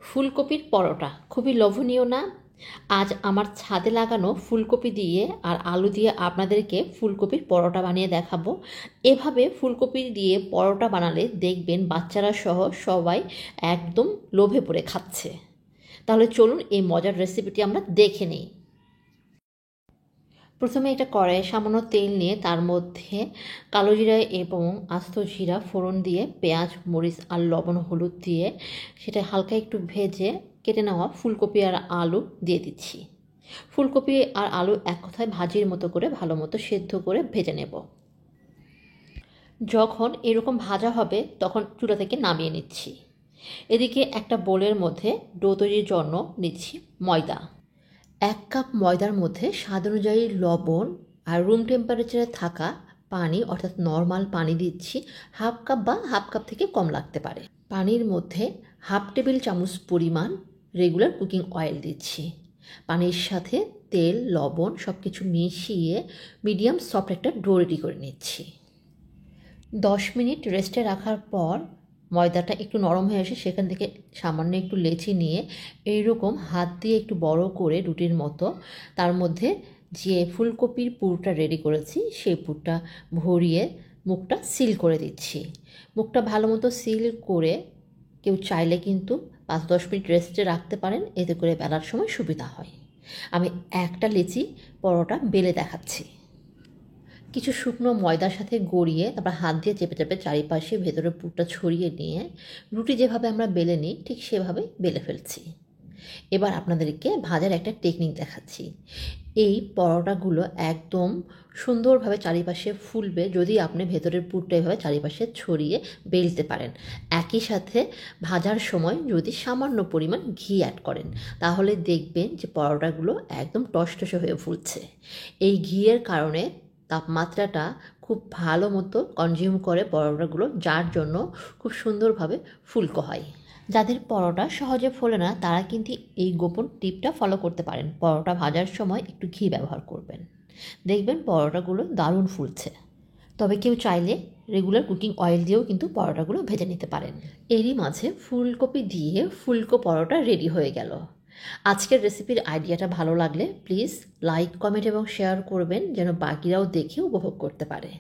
ফুলকপির পরোটা খুবই লোভনীয় না? আজ আমার ছাদে লাগানো ফুলকপি দিয়ে আর আলু দিয়ে আপনাদেরকে ফুলকপির পরোটা বানিয়ে দেখাবো। এভাবে ফুলকপি দিয়ে পরোটা বানালে দেখবেন বাচ্চারা সহ সবাই একদম লোভে পড়ে খাচ্ছে। তাহলে চলুন এই মজার রেসিপিটি আমরা দেখে নিই। প্রথমে একটা কড়াইয়ে সামান্য তেল নিয়ে তার মধ্যে কালো জিরা এবং আস্ত জিরা ফোড়ন দিয়ে পেঁয়াজ, মরিচ আর লবণ, হলুদ দিয়ে সেটা হালকা একটু ভেজে কেটে নেওয়া ফুলকপি আর আলু দিয়ে দিচ্ছি। ফুলকপি আর আলু এক কথায় ভাজির মতো করে ভালো মতো সেদ্ধ করে ভেজে নেব। যখন এরকম ভাজা হবে তখন চুলা থেকে নামিয়ে নিচ্ছি। এদিকে একটা বোলের মধ্যে ডো তৈরির জন্য নিচ্ছি ময়দা। 1 কাপ ময়দার মধ্যে স্বাদ অনুযায়ী লবণ আর রুম টেম্পারেচারে থাকা পানি অর্থাৎ নর্মাল পানি দিচ্ছি। হাফ কাপ থেকে কম লাগতে পারে। পানির মধ্যে হাফ টেবিল চামচ পরিমাণ রেগুলার কুকিং অয়েল দিচ্ছি। পানির সাথে তেল, লবণ সব কিছু মিশিয়ে মিডিয়াম সফট একটা ডো রেডি করে নিচ্ছি। 10 মিনিট রেস্টে রাখার পর ময়দাটা একটু নরম হয়ে আসে, সেখান থেকে সামান্য একটু লেচি নিয়ে এইরকম হাত দিয়ে একটু বড় করে রুটির মতো তার মধ্যে যে ফুলকপির পুরটা রেডি করেছি সেই পুরটা ভরিয়ে মুখটা সিল করে দিচ্ছি। মুখটা ভালো মতো সিল করে কেউ চাইলে কিন্তু 5-10 মিনিট রেস্টে রাখতে পারেন, এতে করে বেলার সময় সুবিধা হয়। আমি একটা লেচি পরোটা বেলে দেখাচ্ছি। কিছু শুকনো ময়দার সাথে গড়িয়ে তারপর হাত দিয়ে চেপে চেপে চারিপাশে ভেতরের পুরটা ছড়িয়ে নিয়ে রুটি যেভাবে আমরা বেলে নিই ঠিক সেভাবে বেলে ফেলছি। এবার আপনাদেরকে ভাজার একটা টেকনিক দেখাচ্ছি। এই পরোটাগুলো একদম সুন্দরভাবে চারিপাশে ফুলবে যদি আপনি ভেতরের পুরটা এভাবে চারিপাশে ছড়িয়ে বেলতে পারেন। একই সাথে ভাজার সময় যদি সামান্য পরিমাণ ঘি অ্যাড করেন তাহলে দেখবেন যে পরোটাগুলো একদম টসটসে হয়ে ফুলছে। এই ঘিয়ের কারণে তাপমাত্রাটা খুব ভালো মতো কনজিউম করে পরোটাগুলো, যার জন্য খুব সুন্দরভাবে ফুলকো হয়। যাদের পরোটা সহজে ফোলে না তারা কিন্তু এই গোপন টিপটা ফলো করতে পারেন। পরোটা ভাজার সময় একটু ঘি ব্যবহার করবেন, দেখবেন পরোটাগুলো দারুণ ফুলছে। তবে কেউ চাইলে রেগুলার কুকিং অয়েল দিয়েও কিন্তু পরোটাগুলো ভেজে নিতে পারেন। এরই মাঝে ফুলকপি দিয়ে ফুলকো পরোটা রেডি হয়ে গেল। আজকের রেসিপির আইডিয়াটা ভালো লাগলে প্লিজ লাইক, কমেন্ট এবং শেয়ার করবেন যেন বাকিরাও দেখে উপভোগ করতে পারে।